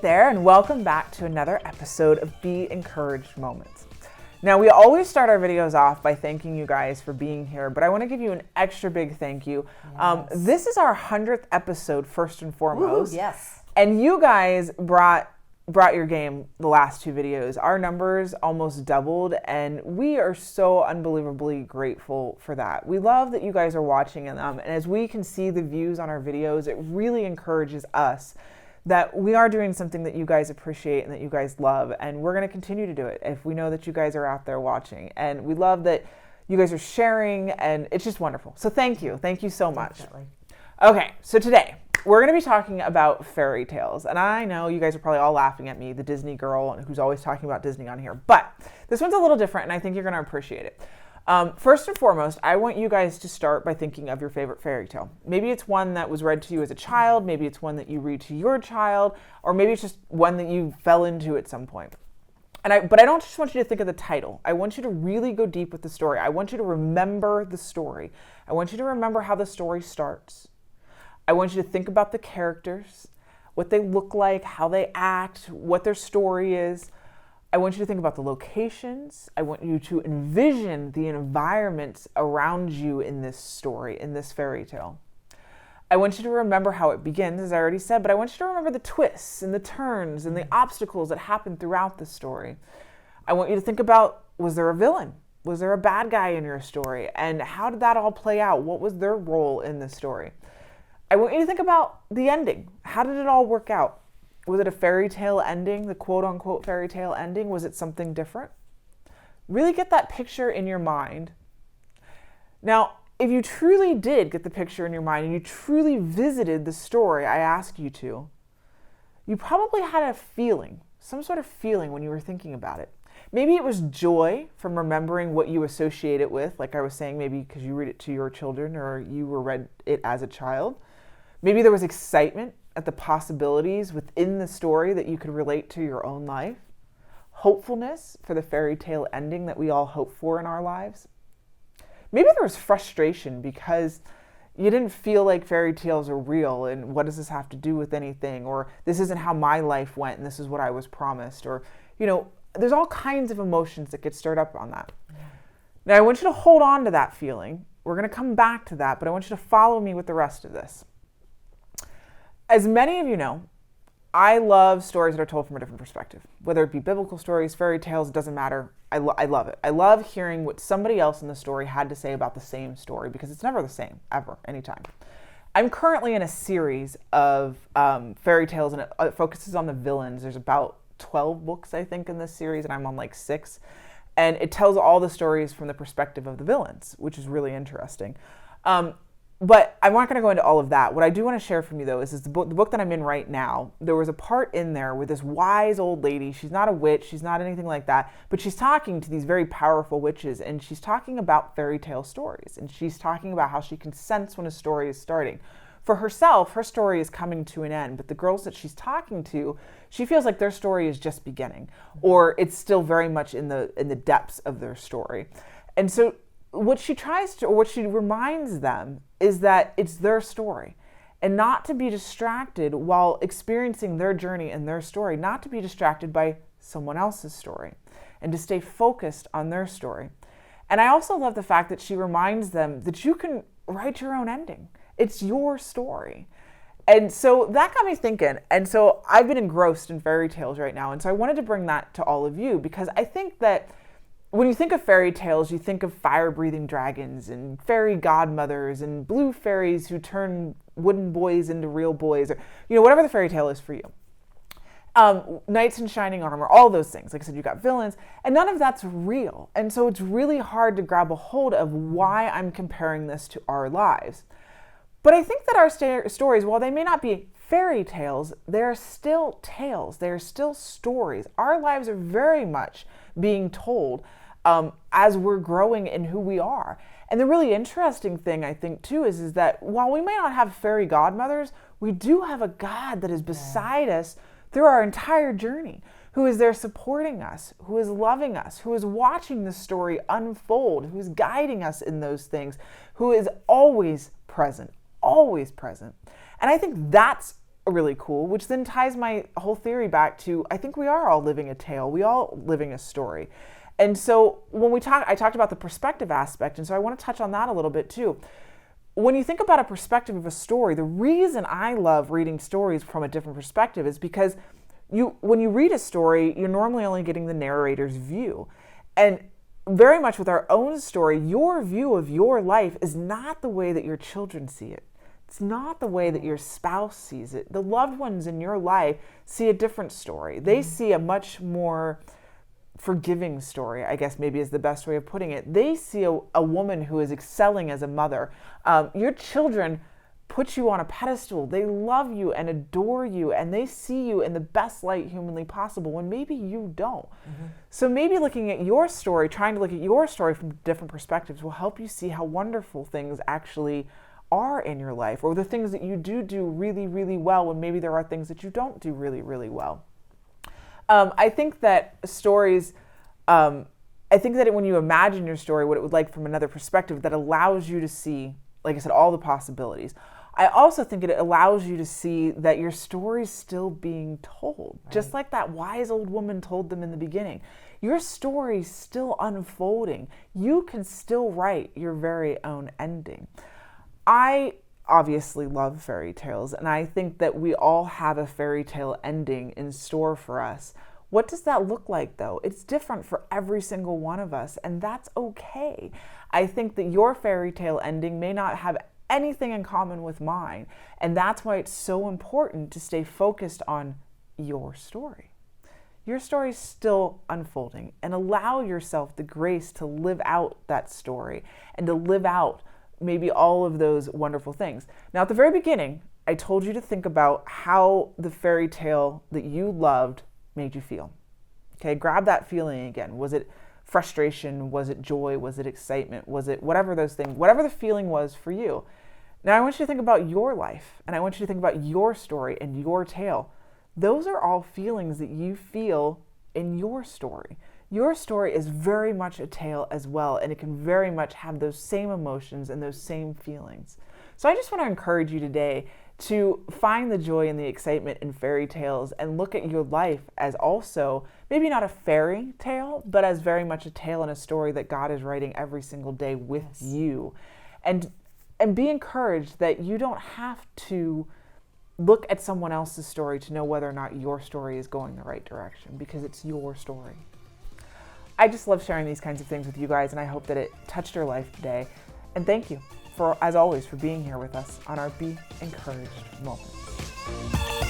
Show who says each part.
Speaker 1: there, and welcome back to another episode of Be Encouraged Moments. Now, we always start our videos off by thanking you guys for being here, but I want to give you an extra big thank you.
Speaker 2: Yes.
Speaker 1: This is our 100th episode, first and foremost.
Speaker 2: Woo, yes.
Speaker 1: And you guys brought your game the last two videos. Our numbers almost doubled, and we are so unbelievably grateful for that. We love that you guys are watching them, and as we can see the views on our videos, it really encourages us that we are doing something that you guys appreciate and that you guys love, and we're going to continue to do it if we know that you guys are out there watching. And we love that you guys are sharing, and it's just wonderful. So thank you so much.
Speaker 2: Definitely.
Speaker 1: Okay, so today we're going to be talking about fairy tales, and I know you guys are probably all laughing at me, the Disney girl who's always talking about Disney on here, but this one's a little different, and I think you're going to appreciate it. First and foremost, I want you guys to start by thinking of your favorite fairy tale. Maybe it's one that was read to you as a child, maybe it's one that you read to your child, or maybe it's just one that you fell into at some point. But I don't just want you to think of the title. I want you to really go deep with the story. I want you to remember the story. I want you to remember how the story starts. I want you to think about the characters, what they look like, how they act, what their story is. I want you to think about the locations. I want you to envision the environments around you in this story, in this fairy tale. I want you to remember how it begins, as I already said, but I want you to remember the twists and the turns and the obstacles that happen throughout the story. I want you to think about, was there a villain? Was there a bad guy in your story? And how did that all play out? What was their role in the story? I want you to think about the ending. How did it all work out? Was it a fairy tale ending, the quote-unquote fairy tale ending? Was it something different? Really get that picture in your mind. Now, if you truly did get the picture in your mind and you truly visited the story I asked you to, you probably had a feeling, some sort of feeling when you were thinking about it. Maybe it was joy from remembering what you associate it with, like I was saying, maybe because you read it to your children or you were read it as a child. Maybe there was excitement at the possibilities within the story that you could relate to your own life. Hopefulness for the fairy tale ending that we all hope for in our lives. Maybe there was frustration because you didn't feel like fairy tales are real and what does this have to do with anything? Or this isn't how my life went and this is what I was promised. Or, there's all kinds of emotions that get stirred up on that. Now, I want you to hold on to that feeling. We're going to come back to that, but I want you to follow me with the rest of this. As many of you know, I love stories that are told from a different perspective. Whether it be biblical stories, fairy tales, it doesn't matter. I love it. I love hearing what somebody else in the story had to say about the same story because it's never the same, ever, anytime. I'm currently in a series of fairy tales and it focuses on the villains. There's about 12 books, I think, in this series, and I'm on like 6. And it tells all the stories from the perspective of the villains, which is really interesting. But I'm not going to go into all of that. What I do want to share from you, though, is the book that I'm in right now. There was a part in there with this wise old lady. She's not a witch. She's not anything like that. But she's talking to these very powerful witches, and she's talking about fairy tale stories. And she's talking about how she can sense when a story is starting. For herself, her story is coming to an end. But the girls that she's talking to, she feels like their story is just beginning. Or it's still very much in the depths of their story. And so what she reminds them is that it's their story and not to be distracted while experiencing their journey and their story, not to be distracted by someone else's story and to stay focused on their story. And I also love the fact that she reminds them that you can write your own ending. It's your story. And so that got me thinking. And so I've been engrossed in fairy tales right now. And so I wanted to bring that to all of you because I think that when you think of fairy tales, you think of fire-breathing dragons and fairy godmothers and blue fairies who turn wooden boys into real boys, or whatever the fairy tale is for you. Knights in shining armor, all those things. Like I said, you got villains, and none of that's real. And so it's really hard to grab a hold of why I'm comparing this to our lives. But I think that our stories, while they may not be fairy tales, they're still tales. They're still stories. Our lives are very much being told as we're growing in who we are. And the really interesting thing, I think, too, is that while we may not have fairy godmothers, we do have a God that is beside us through our entire journey, who is there supporting us, who is loving us, who is watching the story unfold, who is guiding us in those things, who is always present. And I think that's really cool, which then ties my whole theory back to, I think we are all living a tale. We all living a story. And so when I talked about the perspective aspect, and so I want to touch on that a little bit too. When you think about a perspective of a story, the reason I love reading stories from a different perspective is because when you read a story, you're normally only getting the narrator's view. And very much with our own story, your view of your life is not the way that your children see it. It's not the way that your spouse sees it. The loved ones in your life see a different story. They see a much more forgiving story, I guess maybe is the best way of putting it. They see a woman who is excelling as a mother. Your children put you on a pedestal. They love you and adore you, and they see you in the best light humanly possible when maybe you don't. So maybe looking at your story, trying to look at your story from different perspectives will help you see how wonderful things actually are in your life, or the things that you do really, really well when maybe there are things that you don't do really, really well. I think that stories, I think that when you imagine your story, what it would like from another perspective, that allows you to see, like I said, all the possibilities. I also think it allows you to see that your story's still being told, right? Just like that wise old woman told them in the beginning. Your story's still unfolding. You can still write your very own ending. I obviously love fairy tales, and I think that we all have a fairy tale ending in store for us. What does that look like, though? It's different for every single one of us, and that's okay. I think that your fairy tale ending may not have anything in common with mine, and that's why it's so important to stay focused on your story. Your story is still unfolding, and allow yourself the grace to live out that story and to live out maybe all of those wonderful things. Now, at the very beginning, I told you to think about how the fairy tale that you loved made you feel. Okay, grab that feeling again. Was it frustration? Was it joy? Was it excitement? Was it whatever those things, whatever the feeling was for you? Now, I want you to think about your life, and I want you to think about your story and your tale. Those are all feelings that you feel in your story. Your story is very much a tale as well, and it can very much have those same emotions and those same feelings. So I just want to encourage you today to find the joy and the excitement in fairy tales and look at your life as also maybe not a fairy tale, but as very much a tale and a story that God is writing every single day with you. And be encouraged that you don't have to look at someone else's story to know whether or not your story is going the right direction, because it's your story. I just love sharing these kinds of things with you guys, and I hope that it touched your life today. And thank you, as always, for being here with us on our Be Encouraged moments.